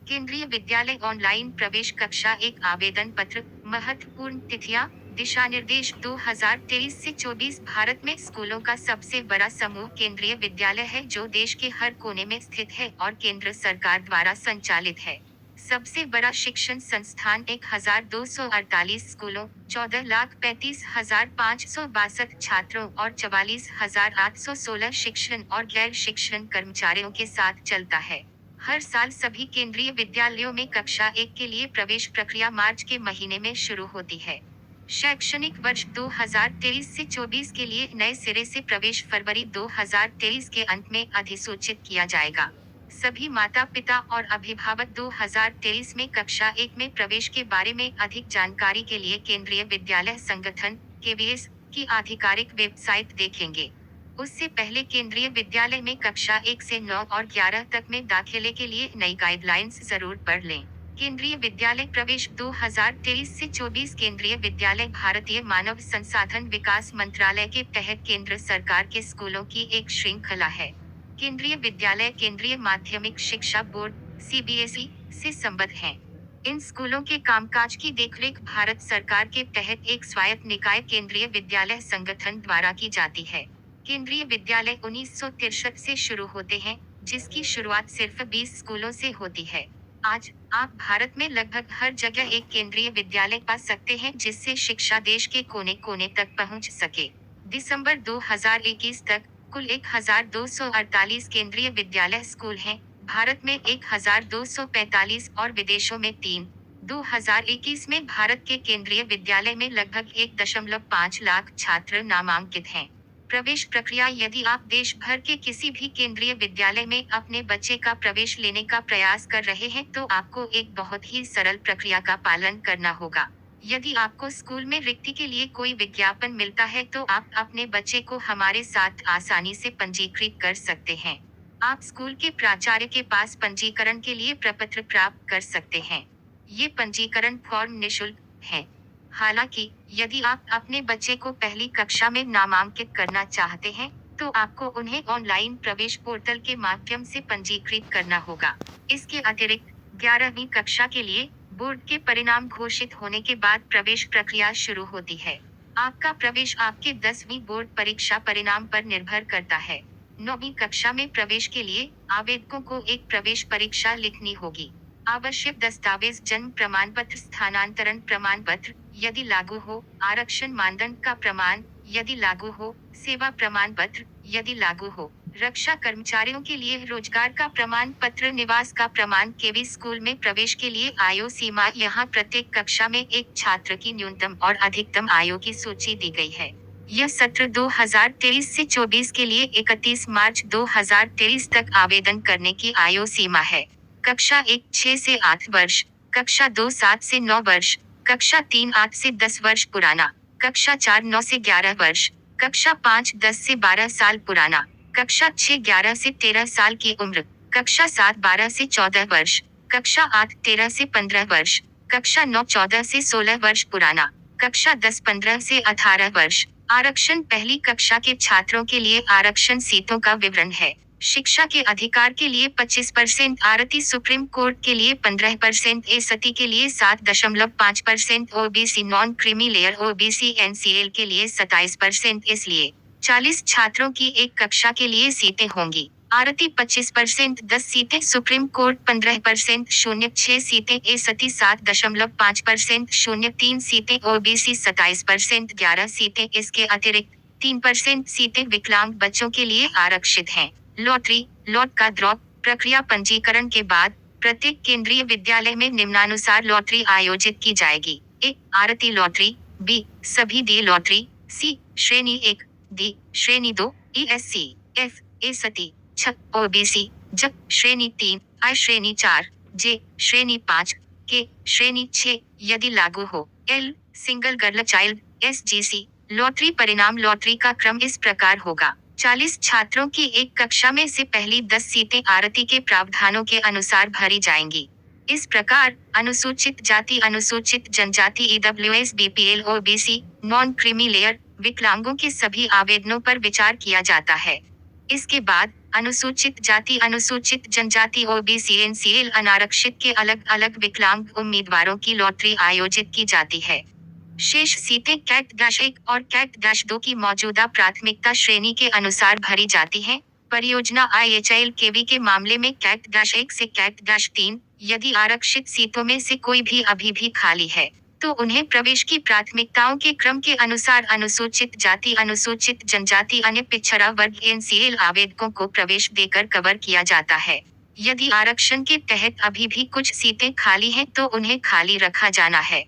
केंद्रीय विद्यालय ऑनलाइन प्रवेश कक्षा एक आवेदन पत्र। महत्वपूर्ण तिथियां। दिशा निर्देश 2023 से 24। भारत में स्कूलों का सबसे बड़ा समूह केंद्रीय विद्यालय है जो देश के हर कोने में स्थित है और केंद्र सरकार द्वारा संचालित है। सबसे बड़ा शिक्षण संस्थान 1248 स्कूलों, 14,35,562 छात्रों और 44,816 शिक्षण और गैर शिक्षण कर्मचारियों के साथ चलता है। हर साल सभी केंद्रीय विद्यालयों में कक्षा 1 के लिए प्रवेश प्रक्रिया मार्च के महीने में शुरू होती है। शैक्षणिक वर्ष 2023 से 24 के लिए नए सिरे से प्रवेश फरवरी 2023 के अंत में अधिसूचित किया जाएगा। सभी माता पिता और अभिभावक 2023 में कक्षा 1 में प्रवेश के बारे में अधिक जानकारी के लिए केंद्रीय विद्यालय संगठन (केवीएस) की आधिकारिक वेबसाइट देखेंगे। उससे पहले केंद्रीय विद्यालय में कक्षा 1 से 9 और 11 तक में दाखिले के लिए नई गाइडलाइंस जरूर पढ़ लें। केंद्रीय विद्यालय प्रवेश 2023 से 24। केंद्रीय विद्यालय भारतीय मानव संसाधन विकास मंत्रालय के तहत केंद्र सरकार के स्कूलों की एक श्रृंखला है। केंद्रीय विद्यालय केंद्रीय माध्यमिक शिक्षा बोर्ड (सीबीएसई) से संबद्ध हैं। इन स्कूलों के कामकाज की देखरेख भारत सरकार के तहत एक स्वायत्त निकाय केंद्रीय विद्यालय संगठन द्वारा की जाती है। केंद्रीय विद्यालय 1963 से शुरू होते हैं, जिसकी शुरुआत सिर्फ 20 स्कूलों से होती है। आज आप भारत में लगभग हर जगह एक केंद्रीय विद्यालय पा सकते हैं जिससे शिक्षा देश के कोने कोने तक पहुंच सके। दिसंबर 2021 तक कुल 1248 केंद्रीय विद्यालय स्कूल हैं। भारत में 1245 और विदेशों में 3। 2021 में भारत के केंद्रीय विद्यालय में लगभग 1.5 लाख छात्र नामांकित हैं। प्रवेश प्रक्रिया। यदि आप देश भर के किसी भी केंद्रीय विद्यालय में अपने बच्चे का प्रवेश लेने का प्रयास कर रहे हैं तो आपको एक बहुत ही सरल प्रक्रिया का पालन करना होगा। यदि आपको स्कूल में रिक्ति के लिए कोई विज्ञापन मिलता है तो आप अपने बच्चे को हमारे साथ आसानी से पंजीकृत कर सकते हैं। आप स्कूल के प्राचार्य के पास पंजीकरण के लिए प्रपत्र प्राप्त कर सकते हैं। ये पंजीकरण फॉर्म निःशुल्क है। हालांकि यदि आप अपने बच्चे को पहली कक्षा में नामांकित करना चाहते हैं, तो आपको उन्हें ऑनलाइन प्रवेश पोर्टल के माध्यम से पंजीकृत करना होगा। इसके अतिरिक्त 11वीं कक्षा के लिए बोर्ड के परिणाम घोषित होने के बाद प्रवेश प्रक्रिया शुरू होती है। आपका प्रवेश आपके 10वीं बोर्ड परीक्षा परिणाम पर निर्भर करता है। 9वीं कक्षा में प्रवेश के लिए आवेदकों को एक प्रवेश परीक्षा लिखनी होगी। आवश्यक दस्तावेज: जन्म प्रमाण पत्र, स्थानांतरण प्रमाण पत्र यदि लागू हो, आरक्षण मानदंड का प्रमाण यदि लागू हो, सेवा प्रमाण पत्र यदि लागू हो, रक्षा कर्मचारियों के लिए रोजगार का प्रमाण पत्र, निवास का प्रमाण। केवी स्कूल में प्रवेश के लिए आयु सीमा। यहाँ प्रत्येक कक्षा में एक छात्र की न्यूनतम और अधिकतम आयु की सूची दी गई है। यह सत्र 2023 से 24 के लिए 31 मार्च 2023 तक आवेदन करने की आयु सीमा है। कक्षा 1 6 से 8 वर्ष, कक्षा 2 7 से 9 वर्ष, कक्षा 3 8 से 10 वर्ष पुराना, कक्षा 4 9 से 11 वर्ष, कक्षा 5 10 से 12 साल पुराना, कक्षा 6 11 से 13 साल की उम्र, कक्षा 7 12 से 14 वर्ष, कक्षा 8 13 से 15 वर्ष, कक्षा 9 14 से 16 वर्ष पुराना, कक्षा 10 15 से 18 वर्ष। आरक्षण: पहली कक्षा के छात्रों के लिए आरक्षण सीटों का विवरण है। शिक्षा के अधिकार के लिए 25% आरटी, सुप्रीम कोर्ट के लिए 15%, एसटी के लिए 7.5%, OBC non creamy layer OBC NCL के लिए 27%। इसलिए 40 छात्रों की एक कक्षा के लिए सीटें होंगी। आरटी 25%, 10 सीटें, सुप्रीम कोर्ट 15%, 0.6 सीटें, एसटी 7.5%, 0.3 सीटें, ओबीसी 27%, 11 सीटें। इसके अतिरिक्त 3% सीटें विकलांग बच्चों के लिए आरक्षित हैं। लॉटरी: लॉट का ड्रॉ प्रक्रिया। पंजीकरण के बाद प्रत्येक केंद्रीय विद्यालय में निम्नानुसार लॉटरी आयोजित की जाएगी। ए. आरती लॉटरी, बी. सभी डी लॉटरी, सी. श्रेणी 1, डी. श्रेणी 2, ईएससी, एफ. एसटी, छ. ओबीसी, ज. श्रेणी 3, आई. श्रेणी 4, जे. श्रेणी 5, के. श्रेणी 6 यदि लागू हो, L. Single girl child, SGC. Lottery परिणाम: लॉटरी का क्रम इस प्रकार होगा। 40 छात्रों की एक कक्षा में से पहली 10 सीटें आरटी के प्रावधानों के अनुसार भरी जाएंगी। इस प्रकार अनुसूचित जाति, अनुसूचित जनजाति, EWS, BPL, OBC, non creamy layer, विकलांगों के सभी आवेदनों पर विचार किया जाता है। इसके बाद अनुसूचित जाति अनुसूचित जनजाति ओबीसी एनसीएल अनारक्षित के अलग अलग विकलांग उम्मीदवारों की लॉटरी आयोजित की जाती है। शेष सीटें कैट-1 और कैट-2 की मौजूदा प्राथमिकता श्रेणी के अनुसार भरी जाती हैं। परियोजना IHLKV के मामले में कैट-1 से कैट-3 यदि आरक्षित सीटों में से कोई भी अभी भी खाली है, तो उन्हें प्रवेश की प्राथमिकताओं के क्रम के अनुसार अनुसूचित जाति अनुसूचित जनजाति अन्य पिछड़ा वर्ग एनसीएल आवेदकों को प्रवेश देकर कवर किया जाता है। यदि आरक्षण के तहत अभी भी कुछ सीटें खाली हैं तो उन्हें खाली रखा जाना है।